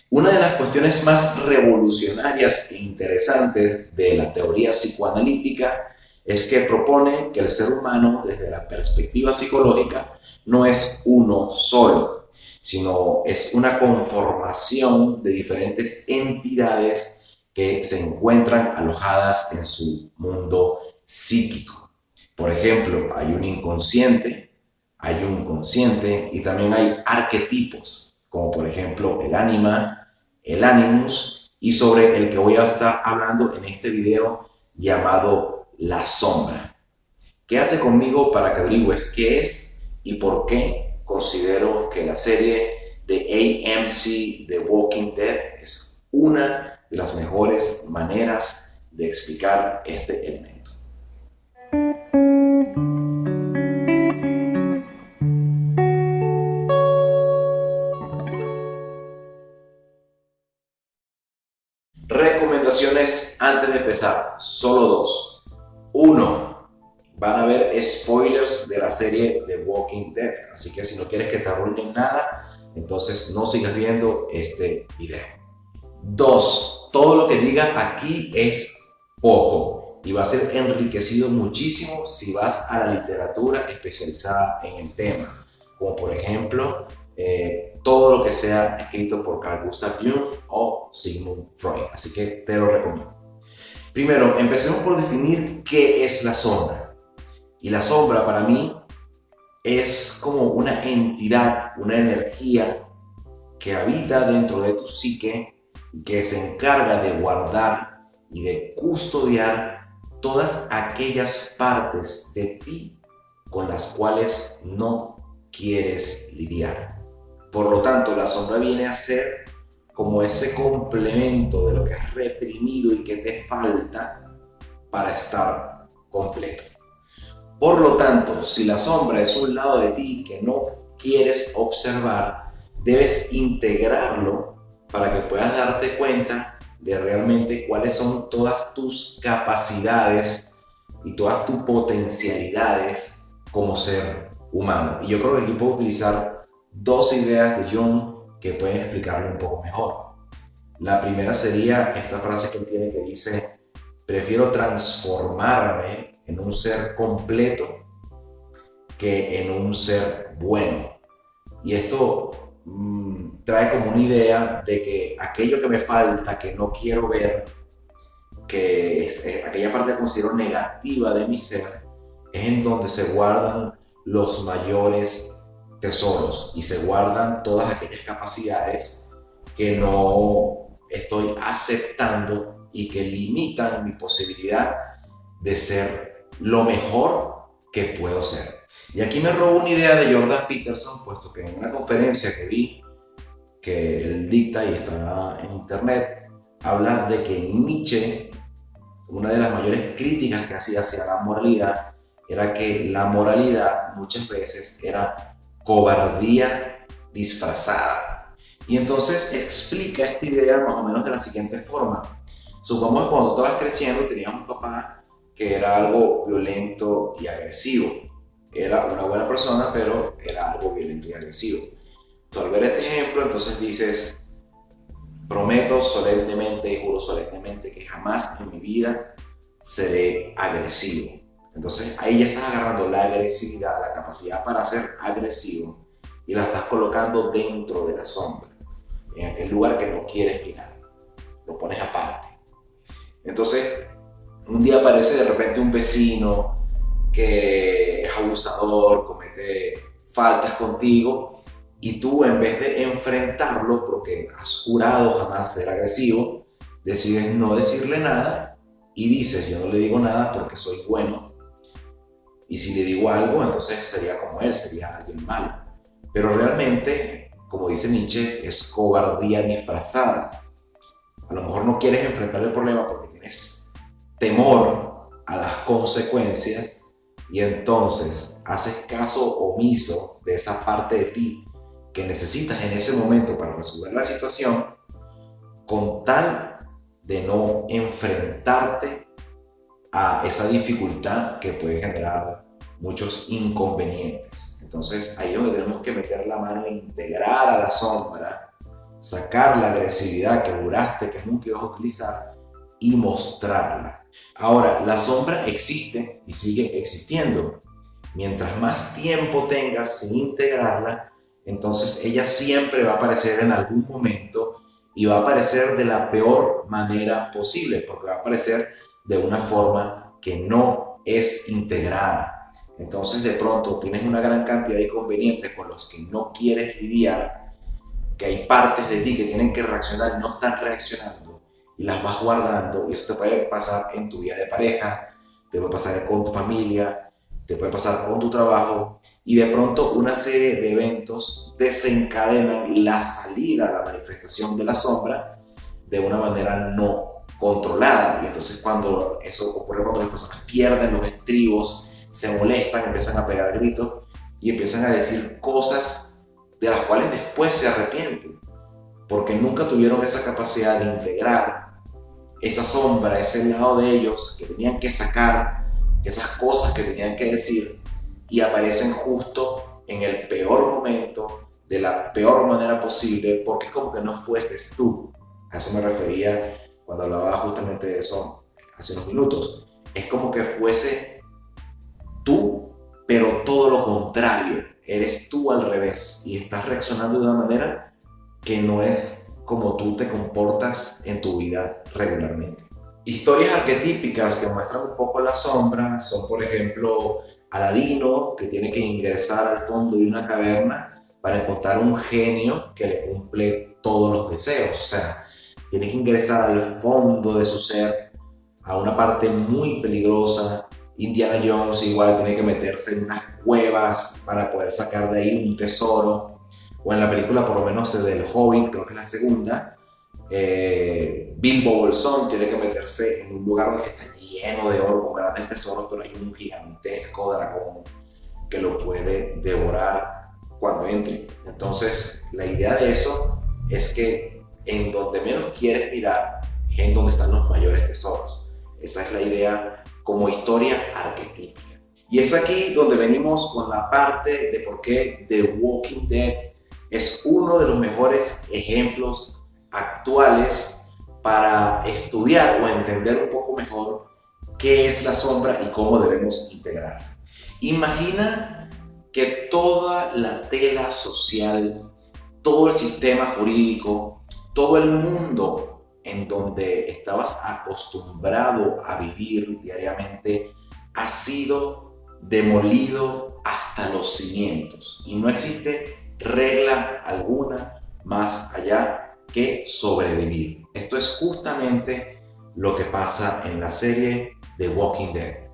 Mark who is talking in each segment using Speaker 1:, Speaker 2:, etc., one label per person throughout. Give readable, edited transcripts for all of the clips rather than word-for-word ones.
Speaker 1: Una de las cuestiones más revolucionarias e interesantes de la teoría psicoanalítica es que propone que el ser humano, desde la perspectiva psicológica, no es uno solo, sino es una conformación de diferentes entidades que se encuentran alojadas en su mundo psíquico. Por ejemplo, hay un inconsciente, hay un consciente y también hay arquetipos, como por ejemplo el ánima, el animus, y sobre el que voy a estar hablando en este video llamado la sombra. Quédate conmigo para que averigües qué es y por qué considero que la serie de AMC The Walking Dead es una de las mejores maneras de explicar este elemento. Recomendaciones antes de empezar, solo dos. Uno, van a haber spoilers de la serie The Walking Dead, así que si no quieres que te arruinen nada, entonces no sigas viendo este video. Dos, todo lo que diga aquí es poco y va a ser enriquecido muchísimo si vas a la literatura especializada en el tema, como por ejemplo todo lo que sea escrito por Carl Gustav Jung o Sigmund Freud, así que te lo recomiendo. Primero, empecemos por definir qué es la sombra. Y la sombra para mí es como una entidad, una energía que habita dentro de tu psique y que se encarga de guardar y de custodiar todas aquellas partes de ti con las cuales no quieres lidiar. Por lo tanto, la sombra viene a ser como ese complemento de lo que has reprimido y que te falta para estar completo. Por lo tanto, si la sombra es un lado de ti que no quieres observar, debes integrarlo para que puedas darte cuenta de realmente cuáles son todas tus capacidades y todas tus potencialidades como ser humano. Y yo creo que aquí puedo utilizar dos ideas de Jung que pueden explicarlo un poco mejor. La primera sería esta frase que él tiene que dice: prefiero transformarme en un ser completo que en un ser bueno. Y esto trae como una idea de que aquello que me falta, que no quiero ver, que es aquella parte que considero negativa de mi ser, es en donde se guardan los mayores tesoros y se guardan todas aquellas capacidades que no estoy aceptando y que limitan mi posibilidad de ser lo mejor que puedo ser. Y aquí me robo una idea de Jordan Peterson, puesto que en una conferencia que vi, que él dicta y está en internet, habla de que Nietzsche, una de las mayores críticas que hacía hacia la moralidad, era que la moralidad muchas veces era cobardía disfrazada. Y entonces explica esta idea más o menos de la siguiente forma. Supongamos que cuando tú estabas creciendo tenías un papá que era algo violento y agresivo. Era una buena persona, pero era algo violento y agresivo. Tú al ver este ejemplo, entonces dices: prometo solemnemente y juro solemnemente que jamás en mi vida seré agresivo. Entonces ahí ya estás agarrando la agresividad, la capacidad para ser agresivo, y la estás colocando dentro de la sombra, en aquel lugar que no quieres mirar, lo pones aparte. Entonces un día aparece de repente un vecino que es abusador, comete faltas contigo, y tú, en vez de enfrentarlo porque has jurado jamás ser agresivo, decides no decirle nada y dices: yo no le digo nada porque soy bueno, y si le digo algo, entonces sería como él, sería alguien malo. Pero realmente, como dice Nietzsche, es cobardía disfrazada. A lo mejor no quieres enfrentar el problema porque tienes temor a las consecuencias, y entonces haces caso omiso de esa parte de ti que necesitas en ese momento para resolver la situación, con tal de no enfrentarte a esa dificultad que puede generar muchos inconvenientes. Entonces ahí es donde tenemos que meter la mano e integrar a la sombra sacar la agresividad que juraste que nunca ibas a utilizar y mostrarla. Ahora, la sombra existe y sigue existiendo. Mientras más tiempo tengas sin integrarla, entonces ella siempre va a aparecer en algún momento y va a aparecer de la peor manera posible, porque va a aparecer de una forma que no es integrada. Entonces de pronto tienes una gran cantidad de inconvenientes con los que no quieres lidiar, que hay partes de ti que tienen que reaccionar y no están reaccionando, y las vas guardando, y eso te puede pasar en tu vida de pareja, te puede pasar con tu familia, te puede pasar con tu trabajo, y de pronto una serie de eventos desencadenan la salida, la manifestación de la sombra de una manera no controlada. Y entonces cuando eso ocurre, cuando las personas pierden los estribos, se molestan, empiezan a pegar gritos y empiezan a decir cosas de las cuales después se arrepienten, porque nunca tuvieron esa capacidad de integrar esa sombra, ese lado de ellos que tenían que sacar, esas cosas que tenían que decir, y aparecen justo en el peor momento, de la peor manera posible, porque es como que no fueses tú. A eso me refería cuando hablaba justamente de eso hace unos minutos. Es como que fuese tú, pero todo lo contrario. Eres tú al revés y estás reaccionando de una manera que no es como tú te comportas en tu vida regularmente. Historias arquetípicas que muestran un poco la sombra son, por ejemplo, Aladino, que tiene que ingresar al fondo de una caverna para encontrar un genio que le cumple todos los deseos. O sea, tiene que ingresar al fondo de su ser, a una parte muy peligrosa. Indiana Jones igual tiene que meterse en unas cuevas para poder sacar de ahí un tesoro. O en la película, por lo menos del Hobbit, creo que es la segunda, Bilbo Bolsón tiene que meterse en un lugar donde está lleno de oro, con grandes tesoros, pero hay un gigantesco dragón que lo puede devorar cuando entre. Entonces, la idea de eso es que en donde menos quieres mirar es en donde están los mayores tesoros. Esa es la idea como historia arquetípica. Y es aquí donde venimos con la parte de por qué The Walking Dead es uno de los mejores ejemplos actuales para estudiar o entender un poco mejor qué es la sombra y cómo debemos integrarla. Imagina que toda la tela social, todo el sistema jurídico, todo el mundo en donde estabas acostumbrado a vivir diariamente ha sido demolido hasta los cimientos y no existe regla alguna más allá que sobrevivir. Esto es justamente lo que pasa en la serie The Walking Dead.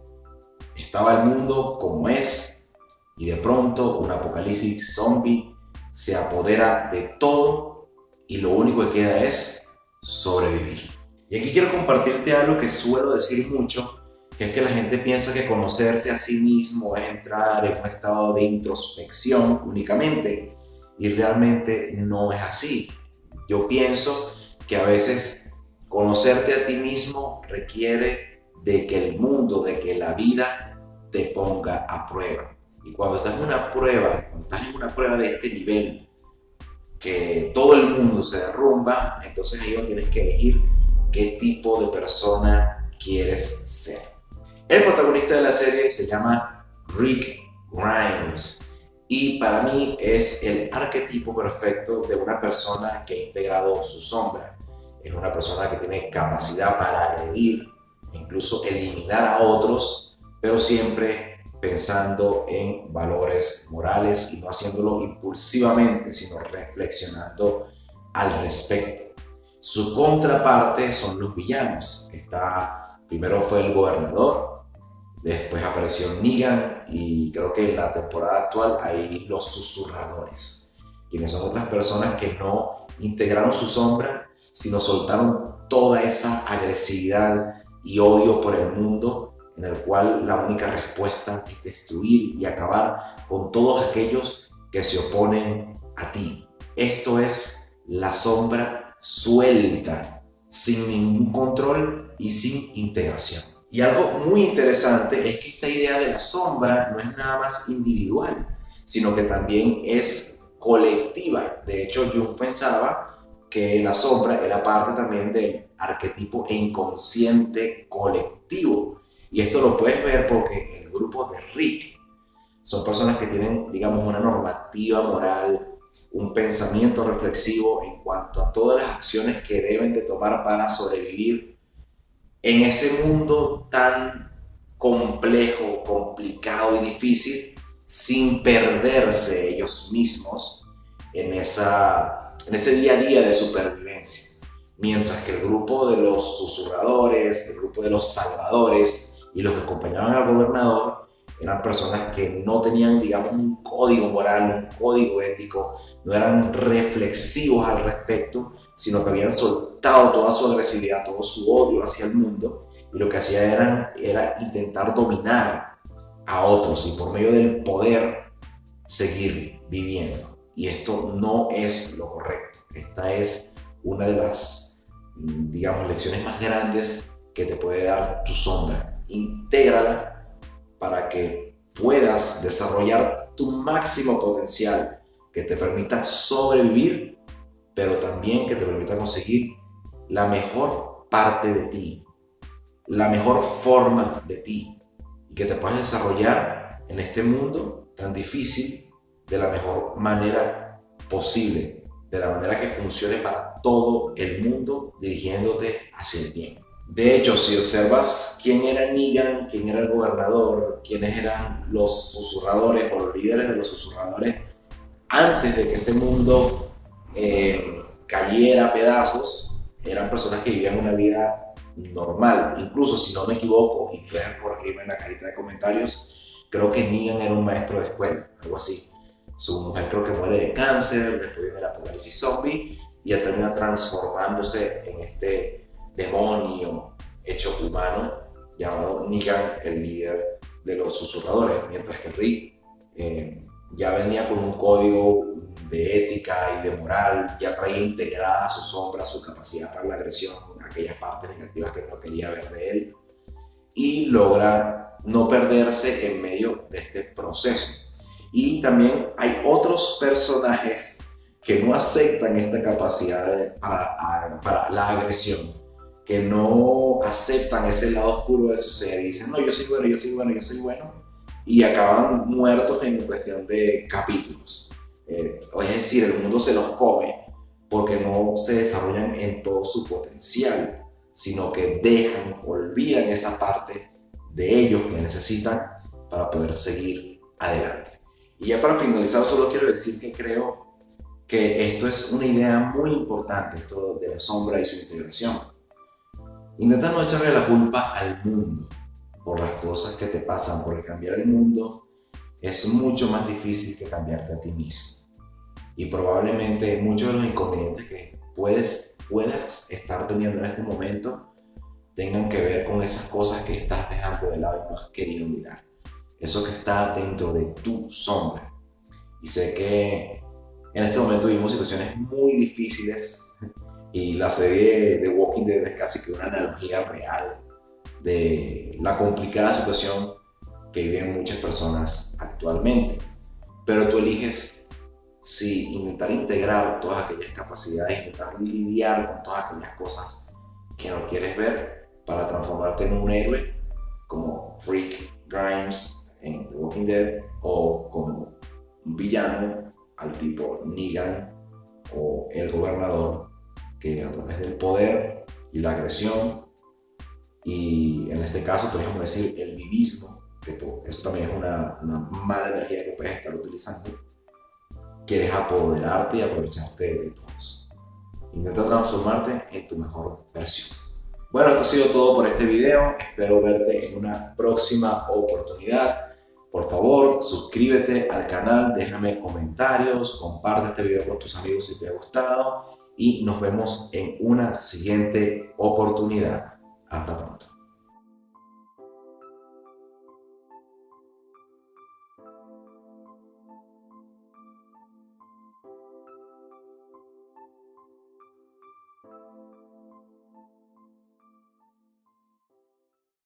Speaker 1: Estaba el mundo como es y de pronto un apocalipsis zombie se apodera de todo y lo único que queda es sobrevivir. Y aquí quiero compartirte algo que suelo decir mucho, que es que la gente piensa que conocerse a sí mismo es entrar en un estado de introspección únicamente, y realmente no es así. Yo pienso que a veces conocerte a ti mismo requiere de que el mundo, de que la vida te ponga a prueba. Y cuando estás en una prueba de este nivel, que todo el mundo se derrumba, entonces ahí tienes que elegir qué tipo de persona quieres ser. El protagonista de la serie se llama Rick Grimes. Y para mí es el arquetipo perfecto de una persona que ha integrado su sombra. Es una persona que tiene capacidad para agredir, incluso eliminar a otros, pero siempre pensando en valores morales y no haciéndolo impulsivamente, sino reflexionando al respecto. Su contraparte son los villanos. Primero fue el gobernador, después apareció Negan y creo que en la temporada actual hay los susurradores, quienes son otras personas que no integraron su sombra, sino soltaron toda esa agresividad y odio por el mundo, en el cual la única respuesta es destruir y acabar con todos aquellos que se oponen a ti. Esto es la sombra suelta, sin ningún control y sin integración. Y algo muy interesante es que esta idea de la sombra no es nada más individual, sino que también es colectiva. De hecho, Jung pensaba que la sombra era parte también del arquetipo inconsciente colectivo. Y esto lo puedes ver porque el grupo de Rick son personas que tienen, digamos, una normativa moral, un pensamiento reflexivo en cuanto a todas las acciones que deben de tomar para sobrevivir en ese mundo tan complejo, complicado y difícil, sin perderse ellos mismos en ese día a día de supervivencia. Mientras que el grupo de los susurradores, el grupo de los salvadores y los que acompañaban al gobernador eran personas que no tenían, digamos, un código moral, un código ético, no eran reflexivos al respecto, sino que habían soltado toda su agresividad, todo su odio hacia el mundo, y lo que hacían era intentar dominar a otros y por medio del poder seguir viviendo. Y esto no es lo correcto. Esta es una de las, digamos, lecciones más grandes que te puede dar tu sombra. Intégrala para que puedas desarrollar tu máximo potencial, que te permita sobrevivir, pero también que te permita conseguir la mejor parte de ti, la mejor forma de ti, y que te puedas desarrollar en este mundo tan difícil de la mejor manera posible, de la manera que funcione para todo el mundo, dirigiéndote hacia el bien. De hecho, si observas quién era Negan, quién era el gobernador, quiénes eran los susurradores o los líderes de los susurradores, antes de que ese mundo cayera a pedazos, eran personas que vivían una vida normal. Incluso, si no me equivoco, y puedes corregirme en la cajita de comentarios, creo que Negan era un maestro de escuela, algo así. Su mujer creo que muere de cáncer, después viene el apocalipsis zombie, y ya termina transformándose en este demonio hecho humano llamado Negan, el líder de los susurradores, mientras que Rick ya venía con un código de ética y de moral, ya traía integrada su sombra, su capacidad para la agresión, aquellas partes negativas que no quería ver de él, y logra no perderse en medio de este proceso. Y también hay otros personajes que no aceptan esta capacidad para la agresión, que no aceptan ese lado oscuro de su ser y dicen, no, yo soy bueno, yo soy bueno, yo soy bueno, y acaban muertos en cuestión de capítulos. Es decir, el mundo se los come porque no se desarrollan en todo su potencial, sino que olvidan esa parte de ellos que necesitan para poder seguir adelante. Y ya para finalizar, solo quiero decir que creo que esto es una idea muy importante, esto de la sombra y su integración. Intenta no echarle la culpa al mundo por las cosas que te pasan, porque cambiar el mundo es mucho más difícil que cambiarte a ti mismo. Y probablemente muchos de los inconvenientes que puedas estar teniendo en este momento tengan que ver con esas cosas que estás dejando de lado y no has querido mirar. Eso que está dentro de tu sombra. Y sé que en este momento vivimos situaciones muy difíciles y la serie de Walking Dead es casi que una analogía real de la complicada situación que viven muchas personas actualmente. Pero tú eliges si intentar integrar todas aquellas capacidades, intentar lidiar con todas aquellas cosas que no quieres ver para transformarte en un héroe como Rick Grimes en The Walking Dead, o como un villano al tipo Negan o el gobernador, que a través del poder y la agresión, y en este caso podríamos decir el vivismo, que eso también es una mala energía que puedes estar utilizando, quieres apoderarte y aprovecharte de todos. Intenta transformarte en tu mejor versión. Bueno, esto ha sido todo por este video. Espero verte en una próxima oportunidad. Por favor, suscríbete al canal, déjame comentarios, comparte este video con tus amigos si te ha gustado y nos vemos en una siguiente oportunidad. Hasta pronto.